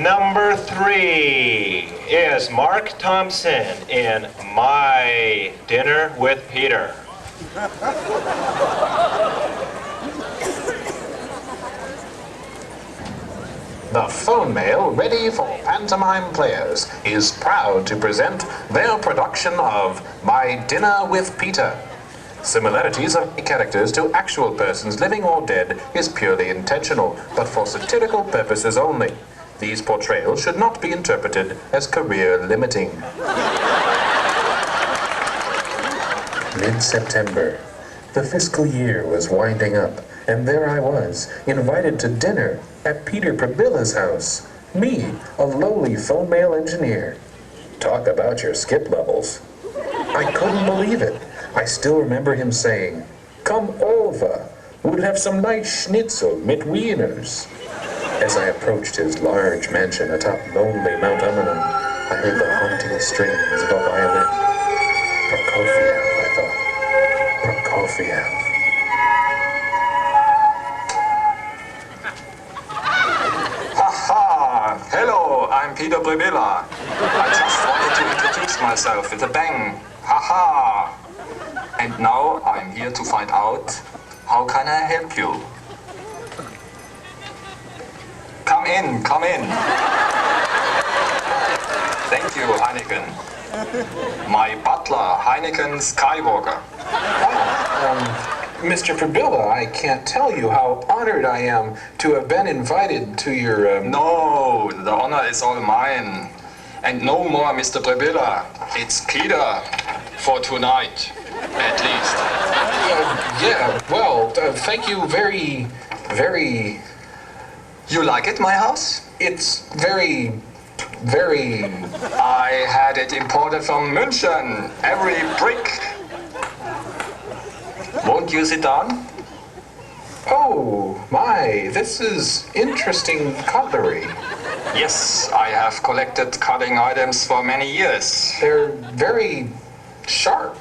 Number 3 is Mark Thompson in My Dinner with Peter. The phone mail, ready for pantomime players, is proud to present their production of My Dinner with Peter. Similarities of characters to actual persons, living or dead, is purely intentional, but for satirical purposes only. These portrayals should not be interpreted as career-limiting. Mid-September. The fiscal year was winding up, and there I was, invited to dinner at Peter Prabilla's house. Me, a lowly phone mail engineer. Talk about your skip levels. I couldn't believe it. I still remember him saying, "Come over, we'll have some nice schnitzel mit wieners." As I approached his large mansion atop lonely Mount Ummanum, I heard the haunting strings of a violin. Prokofiev, I thought. Prokofiev. Haha! Hello, I'm Peter Prabilla. I just wanted to introduce myself with a bang. Haha! And now I'm here to find out, how can I help you? Come in, come in. Thank you, Heineken. My butler, Heineken Skywalker. Mr. Prabilla, I can't tell you how honored I am to have been invited to your, No, the honor is all mine. And no more, Mr. Prabilla. It's Peter for tonight, at least. Thank you very... You like it, my house? It's very... I had it imported from München, every brick. Won't you sit down? Oh, my, this is interesting cutlery. Yes, I have collected cutting items for many years. They're very sharp.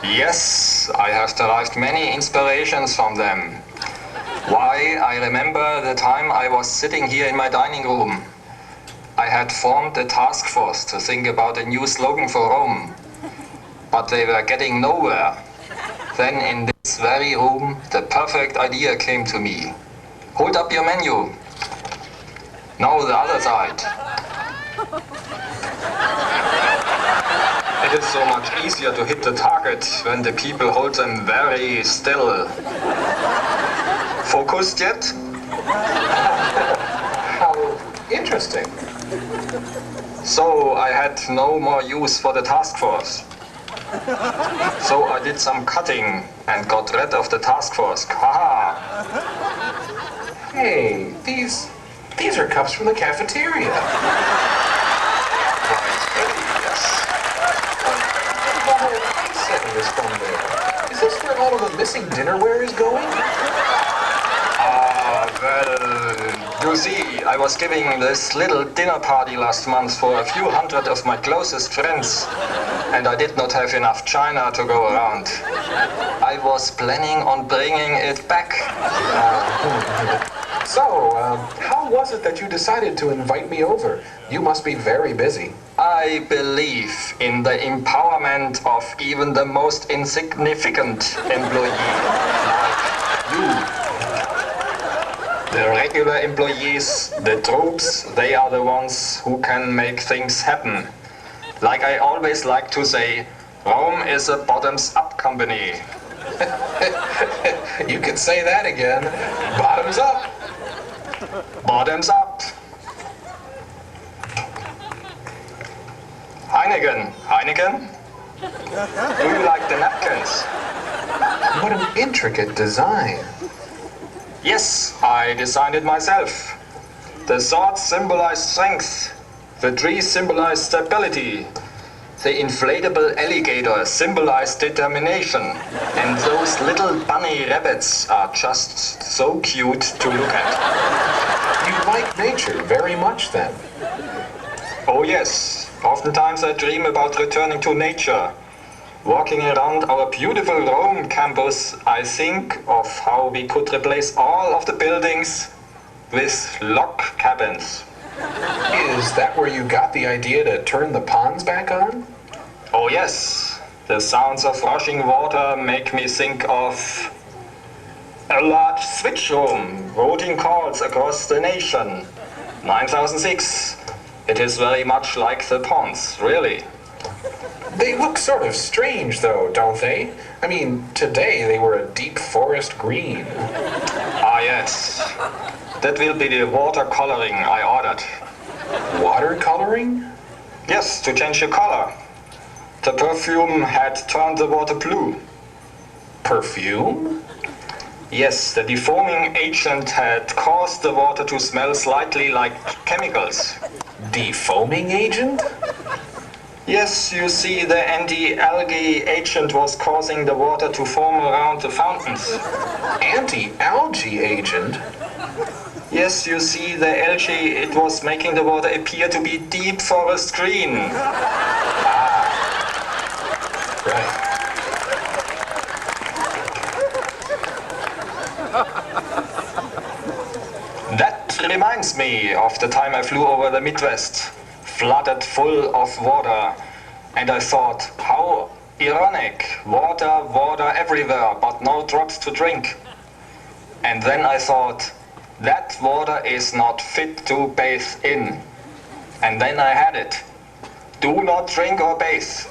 Yes, I have derived many inspirations from them. Why, I remember the time I was sitting here in my dining room. I had formed a task force to think about a new slogan for ROLM, but they were getting nowhere. Then in this very room, the perfect idea came to me. Hold up your menu. Now the other side. It is so much easier to hit the target when the people hold them very still. Focused yet? How interesting. So I had no more use for the task force. So I did some cutting and got rid of the task force. Haha! Hey, these are cups from the cafeteria. Yes. The whole place setting is from there. Is this where all of the missing dinnerware is going? Well, you see, I was giving this little dinner party last month for a few hundred of my closest friends, and I did not have enough china to go around. I was planning on bringing it back. So, how was it that you decided to invite me over? You must be very busy. I believe in the empowerment of even the most insignificant employee, like you. The regular employees, the troops, they are the ones who can make things happen. Like I always like to say, Rome is a bottoms-up company. You can say that again. Bottoms up. Bottoms up. Heineken? Do you like the napkins? What an intricate design. Yes, I designed it myself. The swords symbolize strength. The trees symbolize stability. The inflatable alligator symbolized determination. And those little bunny rabbits are just so cute to look at. You like nature very much then. Oh yes, oftentimes I dream about returning to nature. Walking around our beautiful Rome campus, I think of how we could replace all of the buildings with log cabins. Is that where you got the idea to turn the ponds back on? Oh yes, the sounds of rushing water make me think of a large switch room, routing calls across the nation. 9006. It is very much like the ponds, really. They look sort of strange, though, don't they? I mean, today they were a deep forest green. Ah yes, that will be the water coloring I ordered. Watercoloring? Yes, to change the color. The perfume had turned the water blue. Perfume? Yes, the defoaming agent had caused the water to smell slightly like chemicals. Defoaming agent? Yes, you see, the anti-algae agent was causing the water to foam around the fountains. Anti-algae agent? Yes, you see, the algae, it was making the water appear to be deep forest green. Right. That reminds me of the time I flew over the Midwest, flooded full of water, and I thought, how ironic, water, water everywhere, but no drops to drink. And then I thought, that water is not fit to bathe in. And then I had it. Do not drink or bathe.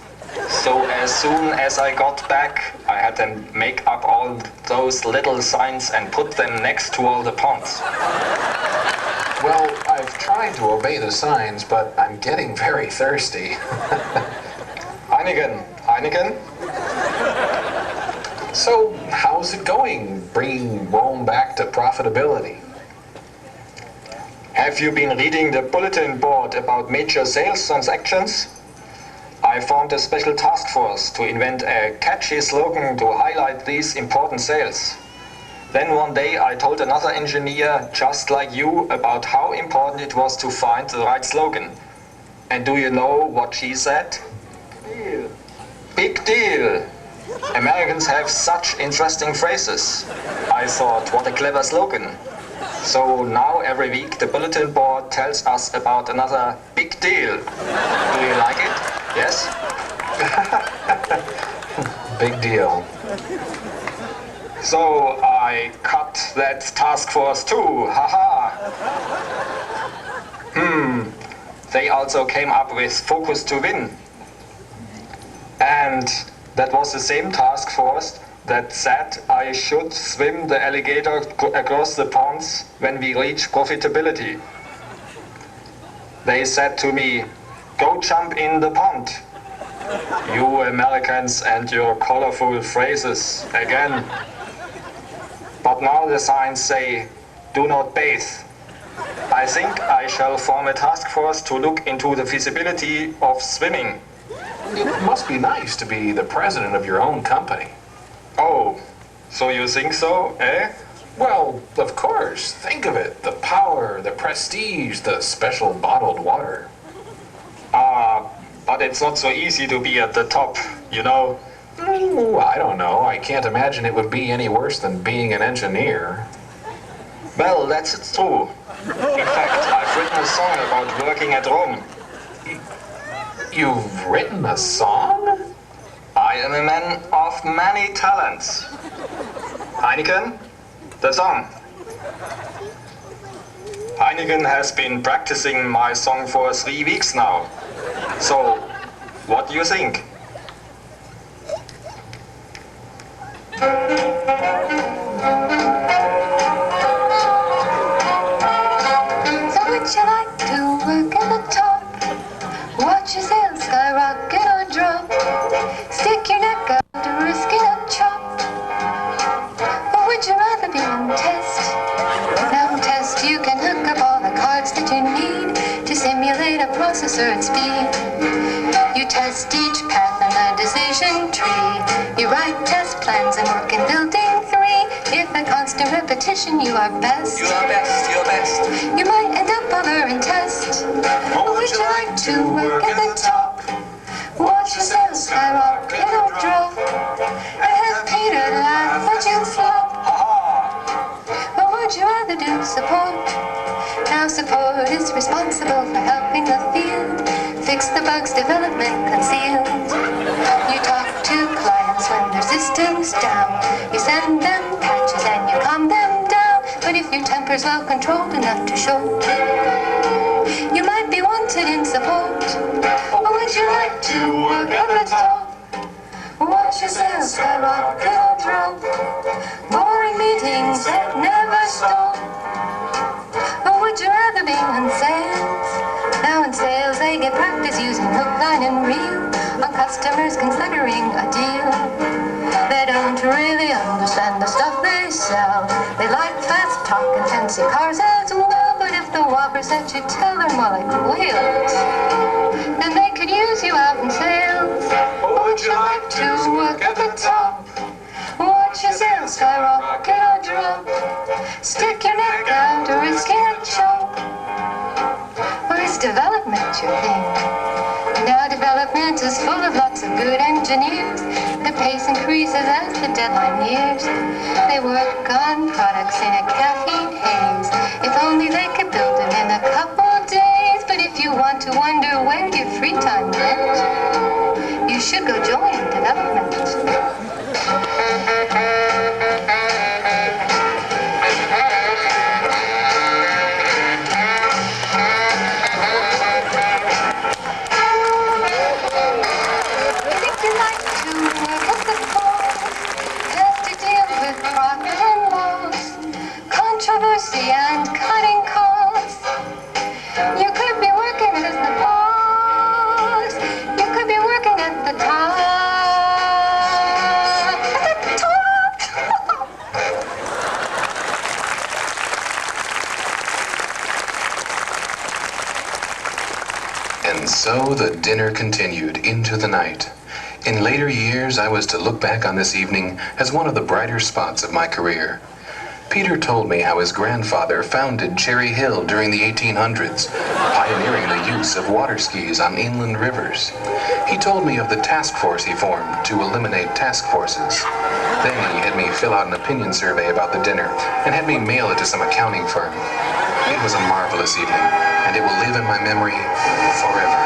So as soon as I got back, I had to make up all those little signs and put them next to all the ponds. Well, I've tried to obey the signs, but I'm getting very thirsty. Heineken, Heineken? So, how's it going, bringing ROLM back to profitability? Have you been reading the bulletin board about major sales transactions? I formed a special task force to invent a catchy slogan to highlight these important sales. Then one day I told another engineer, just like you, about how important it was to find the right slogan. And do you know what she said? Big deal. Americans have such interesting phrases. I thought, what a clever slogan. So now every week the bulletin board tells us about another big deal. Do you like it? Yes? Big deal. So I cut that task force too, haha. They also came up with Focus to Win. And that was the same task force that said I should swim the alligator across the ponds when we reach profitability. They said to me, go jump in the pond. You Americans and your colorful phrases again. But now the signs say, do not bathe. I think I shall form a task force to look into the feasibility of swimming. It must be nice to be the president of your own company. Oh, so you think so, eh? Well, of course. Think of it. The power, the prestige, the special bottled water. But it's not so easy to be at the top, you know? I don't know. I can't imagine it would be any worse than being an engineer. Well, that's true. In fact, I've written a song about working at ROLM. You've written a song? I am a man of many talents. Heineken, the song. Heineken has been practicing my song for 3 weeks now. So, what do you think? So would you like to work at the top? Watch your sales skyrocket or drop? Stick your neck out to risk it up chop? Or would you rather be in test? Now in test you can hook up all the cards that you need to simulate a processor at speed. You test each path in the decision tree. You write test plans and work in building 3. If at constant repetition you are best, You are best, you're best. you might end up over in test. Or would you like to work at the top? Watch your sales skyrocket or drop? And have Peter laugh at you flop? Or would you rather do support? Now support is responsible for helping the field fix the bugs development concealed. You talk to clients when their system's down. You send them patches and you calm them down. But if your temper's well controlled enough to show, you might be wanted in support. Or would you like to work at the top? Watch yourself skyrocket or drop. Boring meetings that never stop. Or would you rather be in sales? Now in sales they get practice using hook, line and reel on customers considering a deal. They don't really understand the stuff they sell. They like fast talk and fancy cars as well. But if the whoppers that you tell are more like whales, then they could use you out in sales. Or would you like to work at the top? Watch your sales skyrocket or drop. Stick your neck out or risk a choke. Or is development your thing? Now development is full of lots of good engineers. The pace increases as the deadline nears. They work on products in a caffeine haze. If only they could build them in a couple days. But if you want to wonder where your free time went, you should go join development. Controversy and cutting costs. You could be working as the boss. You could be working at the top. At the top! And so the dinner continued into the night. In later years, I was to look back on this evening as one of the brighter spots of my career. Peter told me how his grandfather founded Cherry Hill during the 1800s, pioneering the use of water skis on inland rivers. He told me of the task force he formed to eliminate task forces. Then he had me fill out an opinion survey about the dinner and had me mail it to some accounting firm. It was a marvelous evening, and it will live in my memory forever.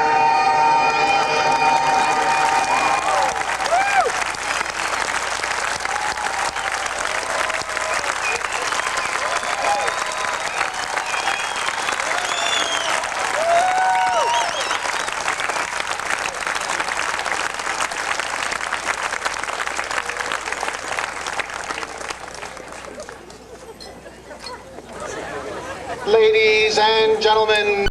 Ladies and gentlemen,